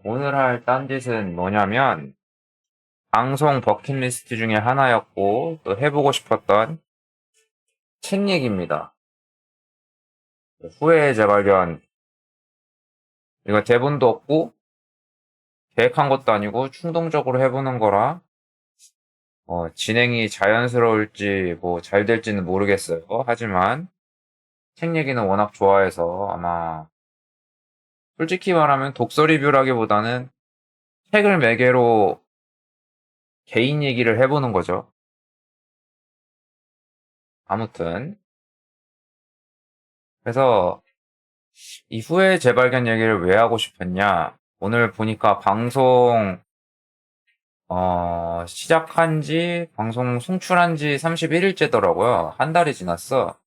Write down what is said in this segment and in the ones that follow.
오늘 할 딴짓은 뭐냐면 방송 버킷리스트 중에 하나였고 또 해보고 싶었던 책 얘기입니다. 후회의 재발견. 이거 대본도 없고 계획한 것도 아니고 충동적으로 해보는 거라 진행이 자연스러울지 뭐 잘 될지는 모르겠어요. 하지만 책 얘기는 워낙 좋아해서 아마 솔직히 말하면 독서 리뷰라기보다는 책을 매개로 개인 얘기를 해보는 거죠. 아무튼 그래서 이 후회 재발견 얘기를 왜 하고 싶었냐? 오늘 보니까 방송, 시작한 지, 방송 송출한 지 31일째더라고요. 한 달이 지났어.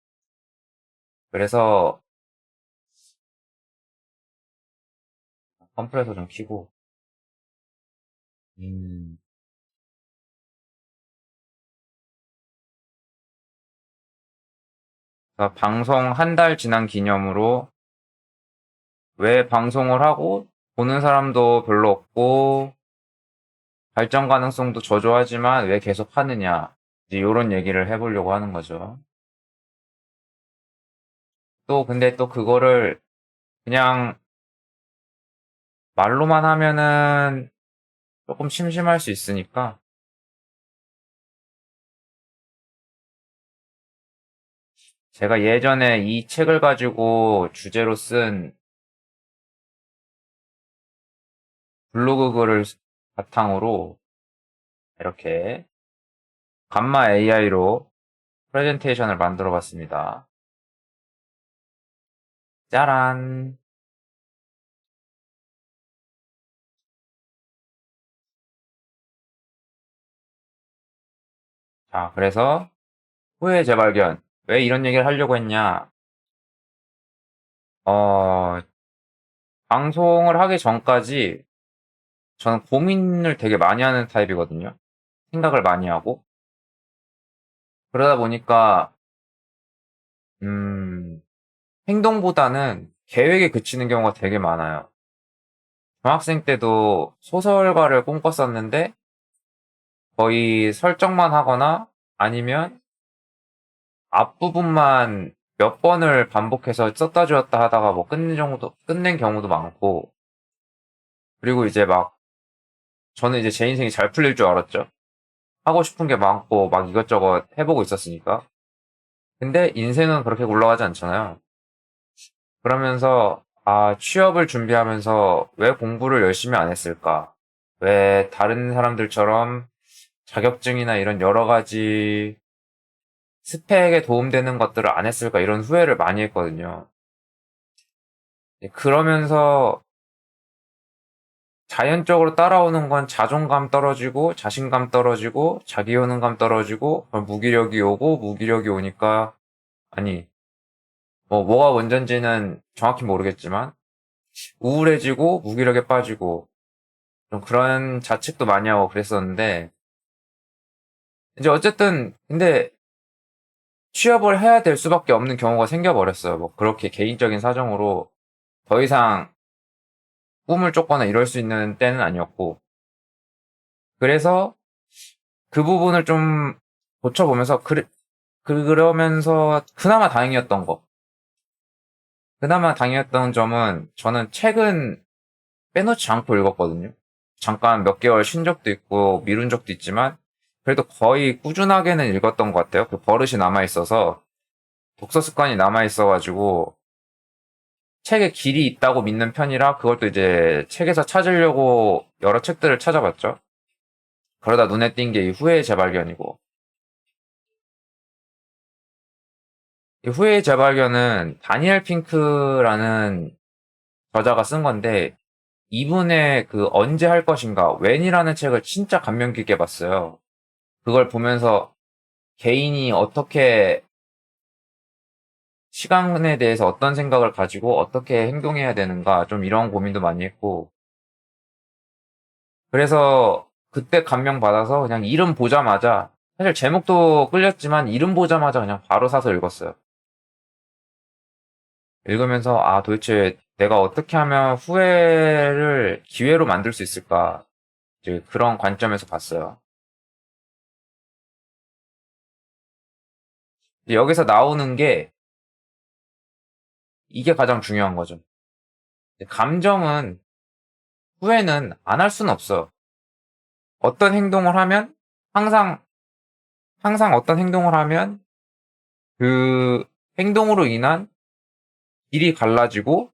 그래서, 컴프레서 좀 키고, 음, 그래서 방송 한 달 지난 기념으로 왜 방송을 하고, 보는 사람도 별로 없고, 발전 가능성도 저조하지만 왜 계속 하느냐. 이제 이런 얘기를 해보려고 하는 거죠. 또, 근데 또 그거를 그냥 말로만 하면은 조금 심심할 수 있으니까 제가 예전에 이 책을 가지고 주제로 쓴 블로그 글을 바탕으로 이렇게 감마 AI로 프레젠테이션을 만들어 봤습니다. 짜란! 자, 그래서 후회 재발견. 왜 이런 얘기를 하려고 했냐? 어, 방송을 하기 전까지 저는 고민을 되게 많이 하는 타입이거든요. 생각을 많이 하고. 그러다 보니까, 음, 행동보다는 계획에 그치는 경우가 되게 많아요. 중학생 때도 소설가를 꿈꿨었는데 거의 설정만 하거나 아니면 앞부분만 몇 번을 반복해서 썼다 지웠다 하다가 뭐 끝낸 경우도 많고, 그리고 이제 막 저는 이제 제 인생이 잘 풀릴 줄 알았죠. 하고 싶은 게 많고 막 이것저것 해보고 있었으니까. 근데 인생은 그렇게 굴러가지 않잖아요. 그러면서 취업을 준비하면서 왜 공부를 열심히 안 했을까? 왜 다른 사람들처럼 자격증이나 이런 여러 가지 스펙에 도움되는 것들을 안 했을까 이런 후회를 많이 했거든요. 그러면서 자연적으로 따라오는 건 자존감 떨어지고 자신감 떨어지고 자기 효능감 떨어지고 그럼 무기력이 오고 무기력이 오니까 아니 뭐 뭐가 먼저인지는 정확히 모르겠지만 우울해지고 무기력에 빠지고 좀 그런 자책도 많이 하고 그랬었는데 이제 어쨌든 근데 취업을 해야 될 수밖에 없는 경우가 생겨버렸어요. 뭐 그렇게 개인적인 사정으로 더 이상 꿈을 쫓거나 이럴 수 있는 때는 아니었고 그래서 그 부분을 좀 고쳐보면서 그러면서 그나마 다행이었던 점은 저는 책은 빼놓지 않고 읽었거든요. 잠깐 몇 개월 쉰 적도 있고 미룬 적도 있지만 그래도 거의 꾸준하게는 읽었던 것 같아요. 그 버릇이 남아있어서 독서 습관이 남아있어가지고 책에 길이 있다고 믿는 편이라 그걸 또 이제 책에서 찾으려고 여러 책들을 찾아봤죠. 그러다 눈에 띈 게 이 후회의 재발견이고 이 후회의 재발견은 다니엘 핑크라는 저자가 쓴 건데 이분의 그 언제 할 것인가 when이라는 책을 진짜 감명 깊게 봤어요. 그걸 보면서 개인이 어떻게 시간에 대해서 어떤 생각을 가지고 어떻게 행동해야 되는가 좀 이런 고민도 많이 했고 그래서 그때 감명 받아서 그냥 이름 보자마자 사실 제목도 끌렸지만 이름 보자마자 그냥 바로 사서 읽었어요. 읽으면서 도대체 내가 어떻게 하면 후회를 기회로 만들 수 있을까? 이제 그런 관점에서 봤어요. 이제 여기서 나오는 게 이게 가장 중요한 거죠. 감정은 후회는 안 할 수는 없어요. 어떤 행동을 하면 항상 항상 어떤 행동을 하면 그 행동으로 인한 길이 갈라지고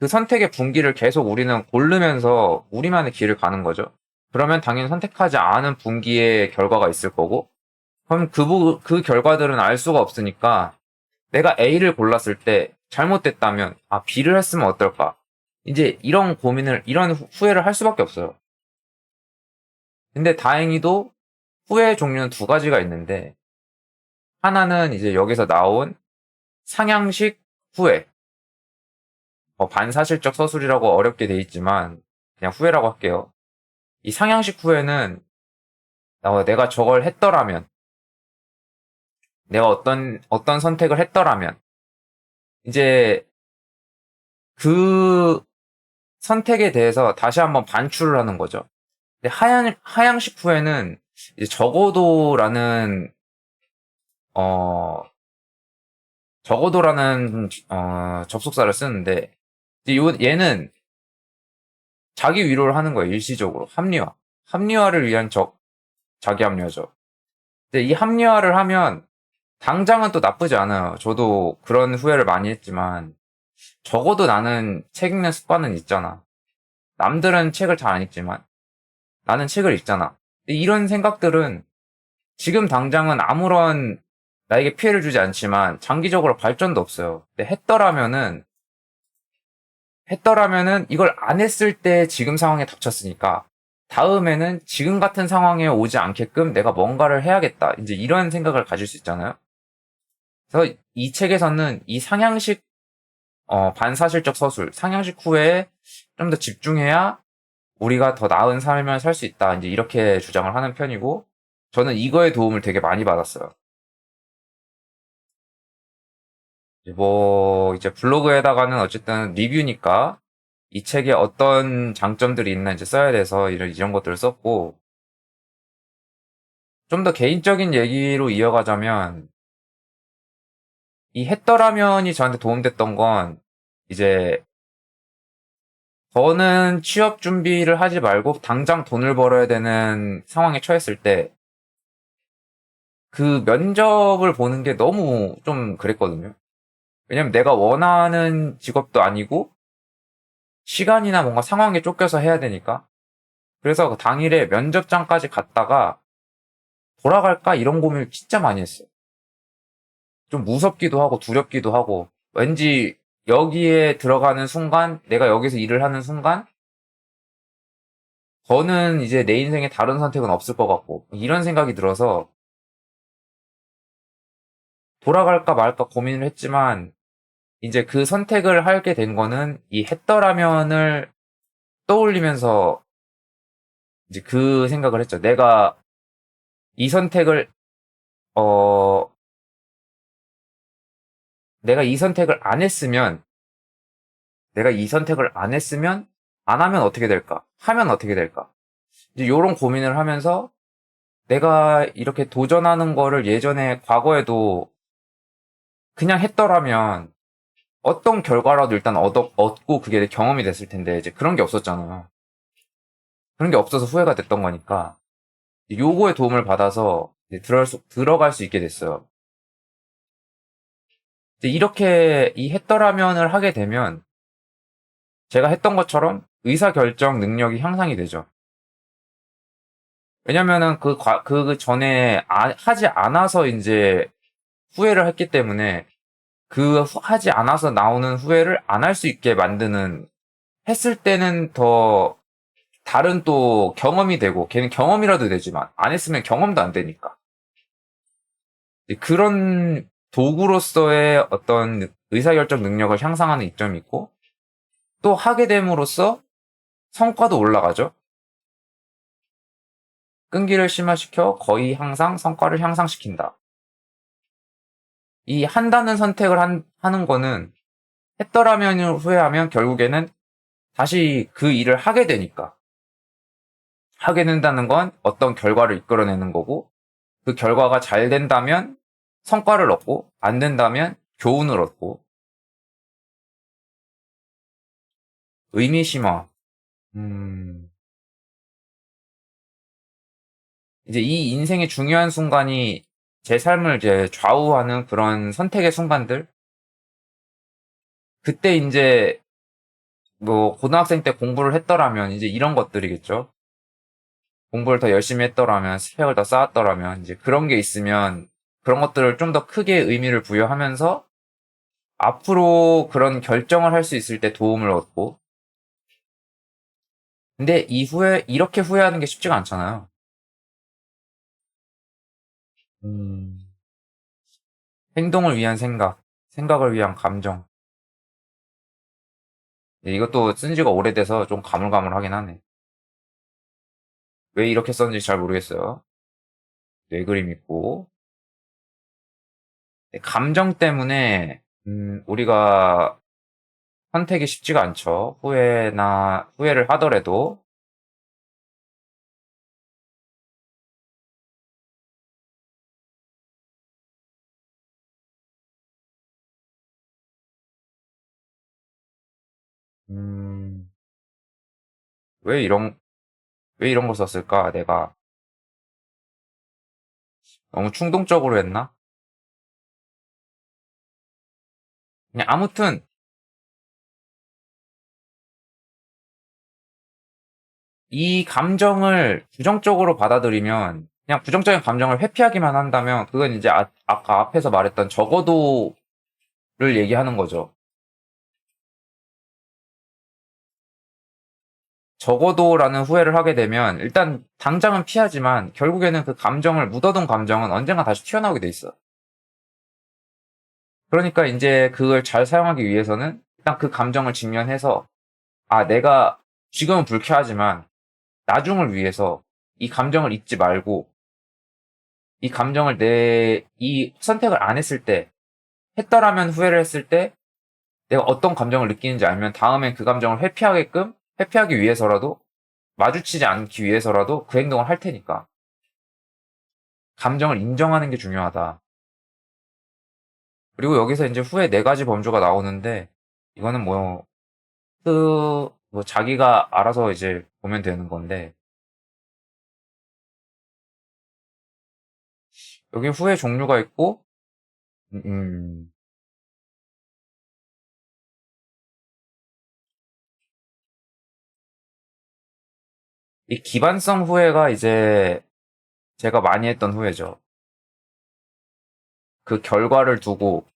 그 선택의 분기를 계속 우리는 고르면서 우리만의 길을 가는 거죠. 그러면 당연히 선택하지 않은 분기의 결과가 있을 거고, 그럼 그 결과들은 알 수가 없으니까 내가 A를 골랐을 때 잘못됐다면, 아, B를 했으면 어떨까? 이제 이런 고민을, 이런 후회를 할 수밖에 없어요. 근데 다행히도 후회의 종류는 두 가지가 있는데, 하나는 이제 여기서 나온 상향식 후회. 반사실적 서술이라고 어렵게 돼 있지만, 그냥 후회라고 할게요. 이 상향식 후회는 내가 저걸 했더라면, 내가 어떤 선택을 했더라면, 이제 그 선택에 대해서 다시 한번 반추를 하는 거죠. 근데 하향식 후회는 이제 어, 접속사를 쓰는데, 이제 얘는 자기 위로를 하는 거예요, 일시적으로. 합리화. 합리화를 위한 자기 합리화죠. 근데 이 합리화를 하면 당장은 또 나쁘지 않아요. 저도 그런 후회를 많이 했지만, 적어도 나는 책 읽는 습관은 있잖아. 남들은 책을 잘 안 읽지만, 나는 책을 읽잖아. 이런 생각들은 지금 당장은 아무런 나에게 피해를 주지 않지만, 장기적으로 발전도 없어요. 근데 했더라면은 이걸 안 했을 때 지금 상황에 닥쳤으니까, 다음에는 지금 같은 상황에 오지 않게끔 내가 뭔가를 해야겠다. 이제 이런 생각을 가질 수 있잖아요. 그래서 이 책에서는 이 상향식 반사실적 서술, 상향식 후에 좀 더 집중해야 우리가 더 나은 삶을 살 수 있다. 이제 이렇게 주장을 하는 편이고, 저는 이거에 도움을 되게 많이 받았어요. 이제 블로그에다가는 어쨌든 리뷰니까 이 책에 어떤 장점들이 있나 이제 써야 돼서 이런 것들을 썼고, 좀 더 개인적인 얘기로 이어가자면, 이 했더라면이 저한테 도움됐던 건, 이제 저는 취업 준비를 하지 말고 당장 돈을 벌어야 되는 상황에 처했을 때 그 면접을 보는 게 너무 좀 그랬거든요. 왜냐면 내가 원하는 직업도 아니고 시간이나 뭔가 상황에 쫓겨서 해야 되니까. 그래서 그 당일에 면접장까지 갔다가 돌아갈까 이런 고민을 진짜 많이 했어요. 좀 무섭기도 하고 두렵기도 하고 왠지 여기에 들어가는 순간 내가 여기서 일을 하는 순간 저는 이제 내 인생에 다른 선택은 없을 것 같고 이런 생각이 들어서 돌아갈까 말까 고민을 했지만 이제 그 선택을 하게 된 거는 이 했더라면을 떠올리면서 이제 그 생각을 했죠. 이 선택을 어 내가 이 선택을 안 했으면 내가 이 선택을 안 했으면 안 하면 어떻게 될까? 하면 어떻게 될까? 이제 요런 고민을 하면서 내가 이렇게 도전하는 거를 예전에 과거에도 그냥 했더라면 어떤 결과라도 일단 얻고 그게 경험이 됐을 텐데 이제 그런 게 없었잖아요. 그런 게 없어서 후회가 됐던 거니까 요거에 도움을 받아서 이제 들어갈 수 있게 됐어요. 이제 이렇게 이 했더라면을 하게 되면 제가 했던 것처럼 의사결정 능력이 향상이 되죠. 왜냐면은 그 전에 하지 않아서 이제 후회를 했기 때문에 하지 않아서 나오는 후회를 안 할 수 있게 만드는 했을 때는 더 다른 또 경험이 되고 걔는 경험이라도 되지만 안 했으면 경험도 안 되니까 그런 도구로서의 어떤 의사결정 능력을 향상하는 이점이 있고 또 하게 됨으로써 성과도 올라가죠. 끈기를 심화시켜 거의 항상 성과를 향상시킨다. 이 한다는 선택을 하는 거는 했더라면 후회하면 결국에는 다시 그 일을 하게 되니까. 하게 된다는 건 어떤 결과를 이끌어내는 거고, 그 결과가 잘 된다면 성과를 얻고, 안 된다면 교훈을 얻고, 의미심화. 음, 이제 이 인생의 중요한 순간이 제 삶을 이제 좌우하는 그런 선택의 순간들? 그때 이제 뭐 고등학생 때 공부를 했더라면 이제 이런 것들이겠죠. 공부를 더 열심히 했더라면, 스펙을 더 쌓았더라면, 이제 그런 게 있으면 그런 것들을 좀 더 크게 의미를 부여하면서 앞으로 그런 결정을 할 수 있을 때 도움을 얻고, 근데 이후에 이렇게 후회하는 게 쉽지가 않잖아요. 음, 행동을 위한 생각, 생각을 위한 감정. 이것도 쓴 지가 오래돼서 좀 가물가물하긴 하네. 왜 이렇게 썼는지 잘 모르겠어요. 뇌 그림 있고. 감정 때문에, 우리가 선택이 쉽지가 않죠. 후회를 하더라도. 음, 왜 이런, 왜 이런 거 썼을까? 내가 너무 충동적으로 했나? 그냥 아무튼, 이 감정을 부정적으로 받아들이면, 그냥 부정적인 감정을 회피하기만 한다면, 그건 이제 아까 앞에서 말했던 적어도를 얘기하는 거죠. 적어도라는 후회를 하게 되면, 일단 당장은 피하지만, 결국에는 그 감정을, 묻어둔 감정은 언젠가 다시 튀어나오게 돼 있어. 그러니까 이제 그걸 잘 사용하기 위해서는, 일단 그 감정을 직면해서, 아, 내가 지금은 불쾌하지만, 나중을 위해서 이 감정을 잊지 말고, 이 감정을 이 선택을 안 했을 때, 했더라면 후회를 했을 때 내가 어떤 감정을 느끼는지 알면 다음엔 그 감정을 회피하기 위해서라도, 마주치지 않기 위해서라도 그 행동을 할 테니까. 감정을 인정하는 게 중요하다. 그리고 여기서 이제 후회 네 가지 범주가 나오는데, 이거는 뭐 자기가 알아서 이제 보면 되는 건데, 여기 후회 종류가 있고, 음, 이 기반성 후회가 이제 제가 많이 했던 후회죠. 그 결과를 두고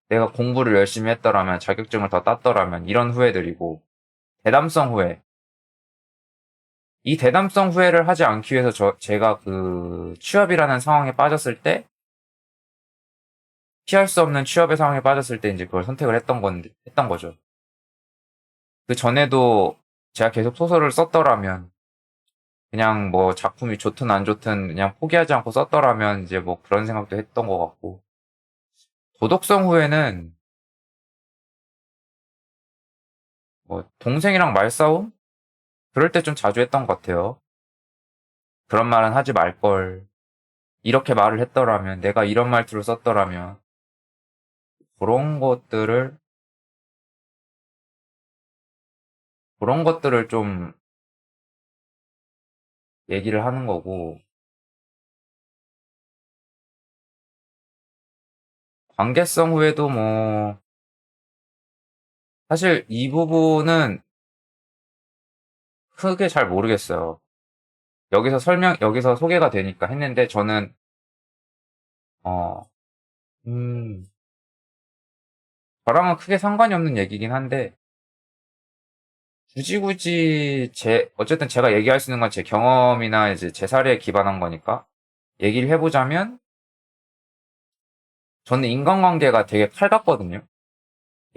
내가 공부를 열심히 했더라면, 자격증을 더 땄더라면, 이런 후회들이고, 대담성 후회. 이 대담성 후회를 하지 않기 위해서 제가 그 취업이라는 상황에 빠졌을 때, 피할 수 없는 취업의 상황에 빠졌을 때 이제 그걸 선택을 했던 거죠. 그 전에도 제가 계속 소설을 썼더라면, 그냥 뭐 작품이 좋든 안 좋든 그냥 포기하지 않고 썼더라면 이제 뭐 그런 생각도 했던 것 같고, 도덕성 후회는 뭐 동생이랑 말싸움? 그럴 때 좀 자주 했던 것 같아요. 그런 말은 하지 말걸. 이렇게 말을 했더라면, 내가 이런 말투를 썼더라면, 그런 것들을, 그런 것들을 좀 얘기를 하는 거고, 관계성 후에도 뭐, 사실 이 부분은 크게 잘 모르겠어요. 여기서 소개가 되니까 했는데, 저는, 어, 음, 저랑은 크게 상관이 없는 얘기긴 한데, 굳이 어쨌든 제가 얘기할 수 있는 건 제 경험이나 이제 제 사례에 기반한 거니까, 얘기를 해보자면, 저는 인간관계가 되게 칼같거든요.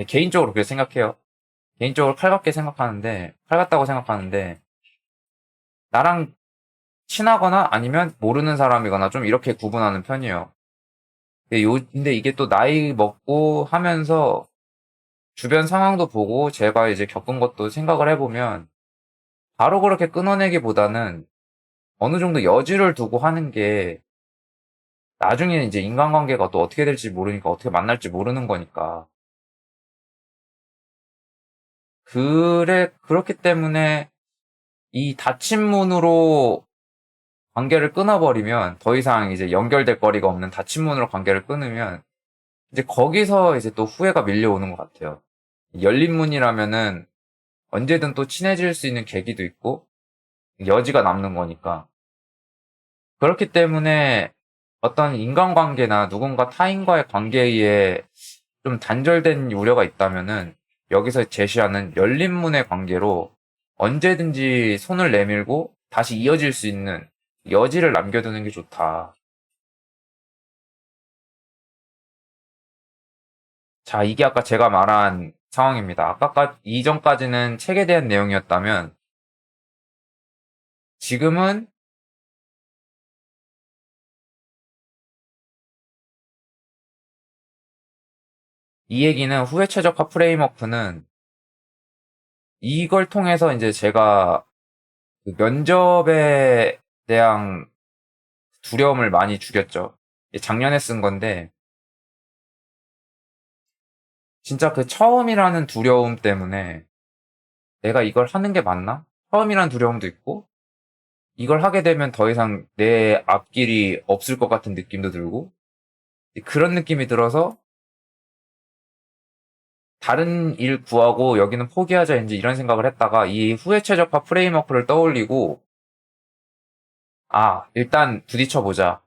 개인적으로 그렇게 생각해요. 개인적으로 칼같다고 생각하는데, 나랑 친하거나 아니면 모르는 사람이거나 좀 이렇게 구분하는 편이에요. 근데 이게 또 나이 먹고 하면서 주변 상황도 보고 제가 이제 겪은 것도 생각을 해보면 바로 그렇게 끊어내기보다는 어느 정도 여지를 두고 하는 게 나중에 이제 인간관계가 또 어떻게 될지 모르니까 어떻게 만날지 모르는 거니까. 그렇기 때문에 이 닫힌 문으로 관계를 끊어버리면 더 이상 이제 연결될 거리가 없는 닫힌 문으로 관계를 끊으면 이제 거기서 이제 또 후회가 밀려오는 것 같아요. 열린 문이라면은 언제든 또 친해질 수 있는 계기도 있고 여지가 남는 거니까. 그렇기 때문에 어떤 인간관계나 누군가 타인과의 관계에 좀 단절된 우려가 있다면은 여기서 제시하는 열린 문의 관계로 언제든지 손을 내밀고 다시 이어질 수 있는 여지를 남겨두는 게 좋다. 자, 이게 아까 제가 말한 상황입니다. 이전까지는 책에 대한 내용이었다면 지금은 이 얘기는 후회 최적화 프레임워크는 이걸 통해서 이제 제가 그 면접에 대한 두려움을 많이 죽였죠. 작년에 쓴 건데 진짜 그 처음이라는 두려움 때문에 내가 이걸 하는 게 맞나? 처음이라는 두려움도 있고 이걸 하게 되면 더 이상 내 앞길이 없을 것 같은 느낌도 들고 그런 느낌이 들어서 다른 일 구하고 여기는 포기하자 이제 이런 생각을 했다가 이 후회 최적화 프레임워크를 떠올리고 일단 부딪혀보자.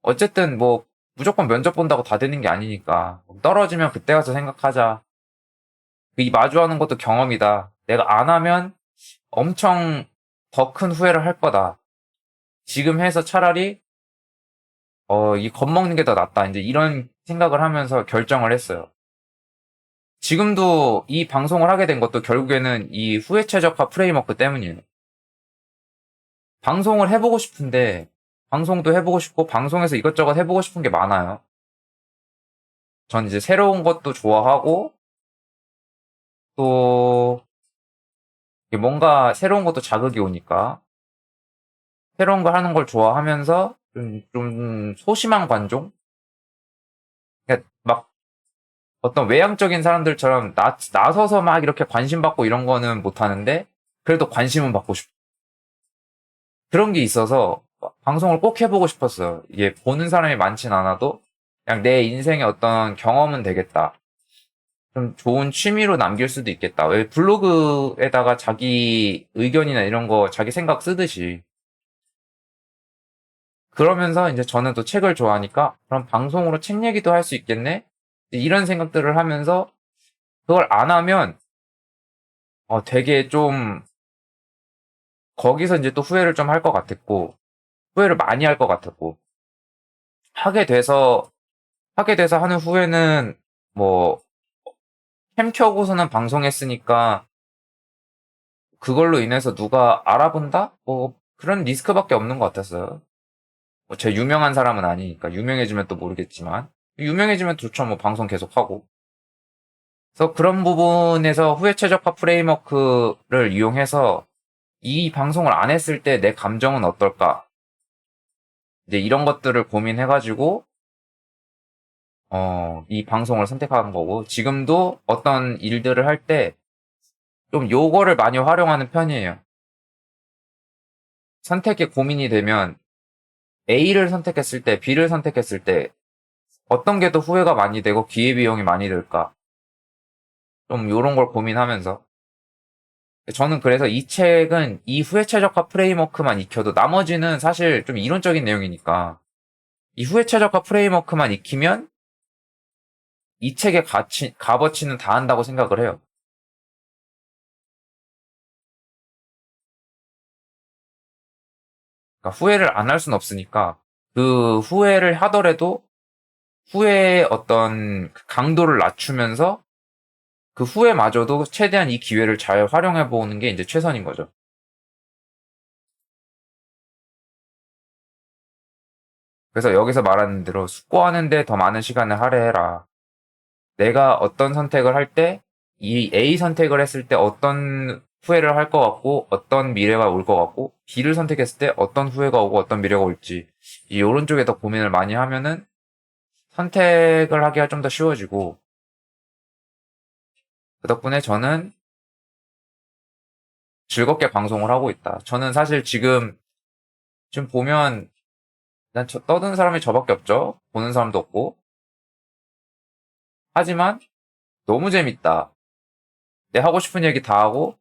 어쨌든 뭐 무조건 면접 본다고 다 되는 게 아니니까 떨어지면 그때 가서 생각하자. 이 마주하는 것도 경험이다. 내가 안 하면 엄청 더 큰 후회를 할 거다. 지금 해서 차라리 이 겁먹는 게 더 낫다. 이제 이런 생각을 하면서 결정을 했어요. 지금도 이 방송을 하게 된 것도 결국에는 이 후회 최적화 프레임워크 때문이에요. 방송을 해보고 싶은데 방송도 해보고 싶고 방송에서 이것저것 해보고 싶은 게 많아요. 전 이제 새로운 것도 좋아하고 또 뭔가 새로운 것도 자극이 오니까 새로운 걸 하는 걸 좋아하면서 좀 소심한 관종? 그러니까 막 어떤 외향적인 사람들처럼 나서서 막 이렇게 관심 받고 이런 거는 못 하는데 그래도 관심은 받고 싶고 그런 게 있어서 방송을 꼭 해보고 싶었어요. 이게 보는 사람이 많진 않아도 그냥 내 인생의 어떤 경험은 되겠다. 좀 좋은 취미로 남길 수도 있겠다. 왜 블로그에다가 자기 의견이나 이런 거 자기 생각 쓰듯이 그러면서 이제 저는 또 책을 좋아하니까 그럼 방송으로 책 얘기도 할 수 있겠네? 이런 생각들을 하면서 그걸 안 하면 되게 좀 거기서 이제 또 후회를 좀 할 것 같았고 후회를 많이 할 것 같았고 하게 돼서 하는 후회는 뭐 캠 켜고서는 방송했으니까 그걸로 인해서 누가 알아본다? 뭐 그런 리스크밖에 없는 것 같았어요. 제 유명한 사람은 아니니까 유명해지면 또 모르겠지만 유명해지면 좋죠. 뭐 방송 계속하고. 그래서 그런 부분에서 후회 최적화 프레임워크를 이용해서 이 방송을 안 했을 때 내 감정은 어떨까? 이제 이런 것들을 고민해가지고 이 방송을 선택한 거고 지금도 어떤 일들을 할 때 좀 요거를 많이 활용하는 편이에요. 선택에 고민이 되면 A를 선택했을 때 B를 선택했을 때 어떤 게 더 후회가 많이 되고 기회비용이 많이 들까? 좀 요런 걸 고민하면서 저는 그래서 이 책은 이 후회 최적화 프레임워크만 익혀도 나머지는 사실 좀 이론적인 내용이니까 이 후회 최적화 프레임워크만 익히면 이 책의 값어치는 다 한다고 생각을 해요. 그러니까 후회를 안 할 수는 없으니까 그 후회를 하더라도 후회의 어떤 그 강도를 낮추면서 그 후회마저도 최대한 이 기회를 잘 활용해 보는 게 이제 최선인 거죠. 그래서 여기서 말하는 대로 숙고하는데 더 많은 시간을 할애해라. 내가 어떤 선택을 할 때, 이 A 선택을 했을 때 어떤 후회를 할 것 같고, 어떤 미래가 올 것 같고, B를 선택했을 때 어떤 후회가 오고 어떤 미래가 올지, 이 오른쪽에 더 고민을 많이 하면은 선택을 하기가 좀 더 쉬워지고, 그 덕분에 저는 즐겁게 방송을 하고 있다. 저는 사실 지금 보면, 난 떠드는 사람이 저밖에 없죠? 보는 사람도 없고. 하지만, 너무 재밌다. 내 하고 싶은 얘기 다 하고,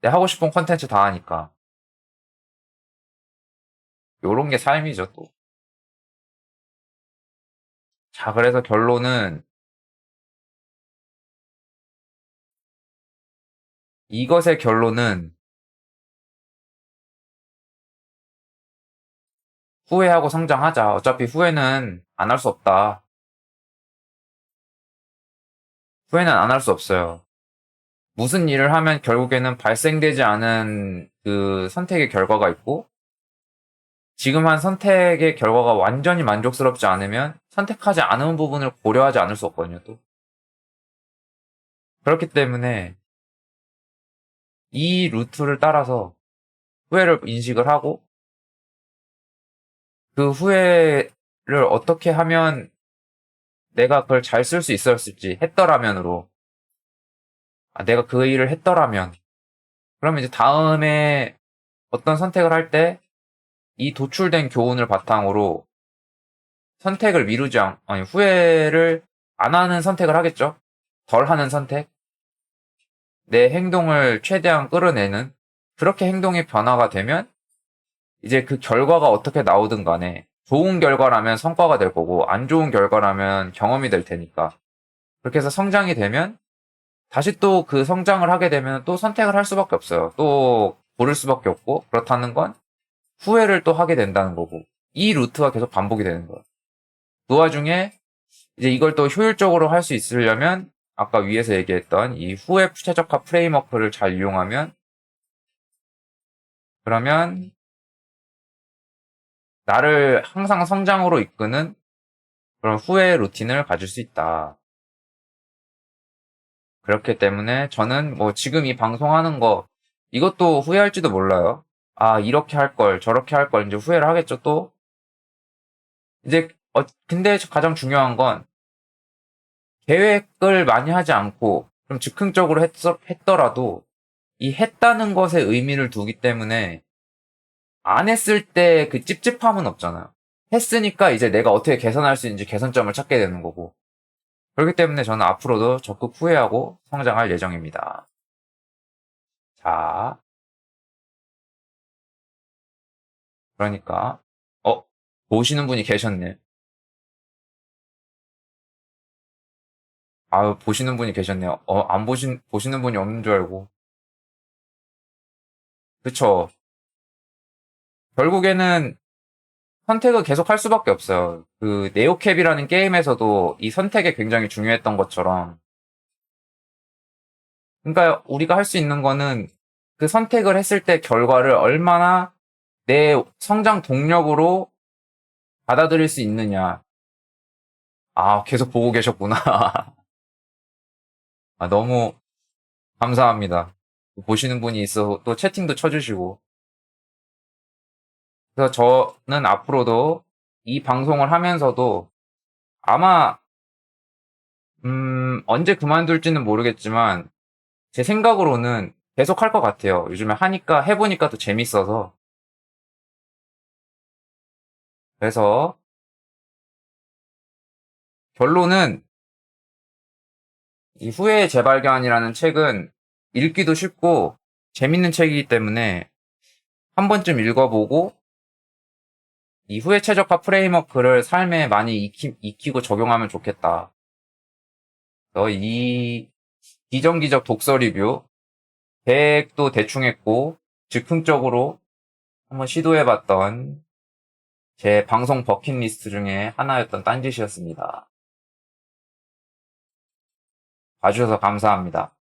내 하고 싶은 컨텐츠 다 하니까. 요런 게 삶이죠, 또. 자, 그래서 결론은, 이것의 결론은, 후회하고 성장하자. 어차피 후회는 안 할 수 없다. 후회는 안 할 수 없어요. 무슨 일을 하면 결국에는 발생되지 않은 그 선택의 결과가 있고, 지금 한 선택의 결과가 완전히 만족스럽지 않으면 선택하지 않은 부분을 고려하지 않을 수 없거든요, 또. 그렇기 때문에 이 루트를 따라서 후회를 인식을 하고 그 후회를 어떻게 하면 내가 그걸 잘 쓸 수 있었을지 했더라면으로 내가 그 일을 했더라면 그러면 이제 다음에 어떤 선택을 할 때 이 도출된 교훈을 바탕으로 선택을 미루지 아니 후회를 안 하는 선택을 하겠죠. 덜 하는 선택. 내 행동을 최대한 끌어내는 그렇게 행동의 변화가 되면 이제 그 결과가 어떻게 나오든 간에 좋은 결과라면 성과가 될 거고 안 좋은 결과라면 경험이 될 테니까 그렇게 해서 성장이 되면 다시 또 그 성장을 하게 되면 또 선택을 할 수밖에 없어요. 또 고를 수밖에 없고 그렇다는 건 후회를 또 하게 된다는 거고 이 루트가 계속 반복이 되는 거예요. 그 와중에 이제 이걸 또 효율적으로 할 수 있으려면 아까 위에서 얘기했던 이 후회 최적화 프레임워크를 잘 이용하면 그러면 나를 항상 성장으로 이끄는 그런 후회 루틴을 가질 수 있다. 그렇기 때문에 저는 뭐 지금 이 방송하는 거 이것도 후회할지도 몰라요. 아, 이렇게 할 걸, 저렇게 할 걸 이제 후회를 하겠죠, 또. 이제 근데 가장 중요한 건 계획을 많이 하지 않고 좀 즉흥적으로 했더라도 이 했다는 것에 의미를 두기 때문에 안 했을 때 그 찝찝함은 없잖아요. 했으니까 이제 내가 어떻게 개선할 수 있는지 개선점을 찾게 되는 거고. 그렇기 때문에 저는 앞으로도 적극 후회하고 성장할 예정입니다. 자, 그러니까, 어, 보시는 분이 계셨네. 아, 보시는 분이 계셨네요. 안 보시는 분이 없는 줄 알고. 그쵸. 결국에는 선택을 계속 할 수밖에 없어요. 그, 네오캡이라는 게임에서도 이 선택이 굉장히 중요했던 것처럼. 그러니까 우리가 할 수 있는 거는 그 선택을 했을 때 결과를 얼마나 내 성장 동력으로 받아들일 수 있느냐. 아, 계속 보고 계셨구나. 아, 너무 감사합니다. 보시는 분이 있어 또 채팅도 쳐주시고. 그래서 저는 앞으로도 이 방송을 하면서도 아마, 언제 그만둘지는 모르겠지만 제 생각으로는 계속 할 것 같아요. 요즘에 해보니까 또 재밌어서. 그래서 결론은 이 후회의 재발견이라는 책은 읽기도 쉽고 재밌는 책이기 때문에 한 번쯤 읽어보고 이 후회 최적화 프레임워크를 삶에 많이 익히고 적용하면 좋겠다. 그래서 이 비정기적 독서 리뷰 계획도 대충 했고 즉흥적으로 한번 시도해봤던 제 방송 버킷리스트 중에 하나였던 딴짓이었습니다. 봐주셔서 감사합니다.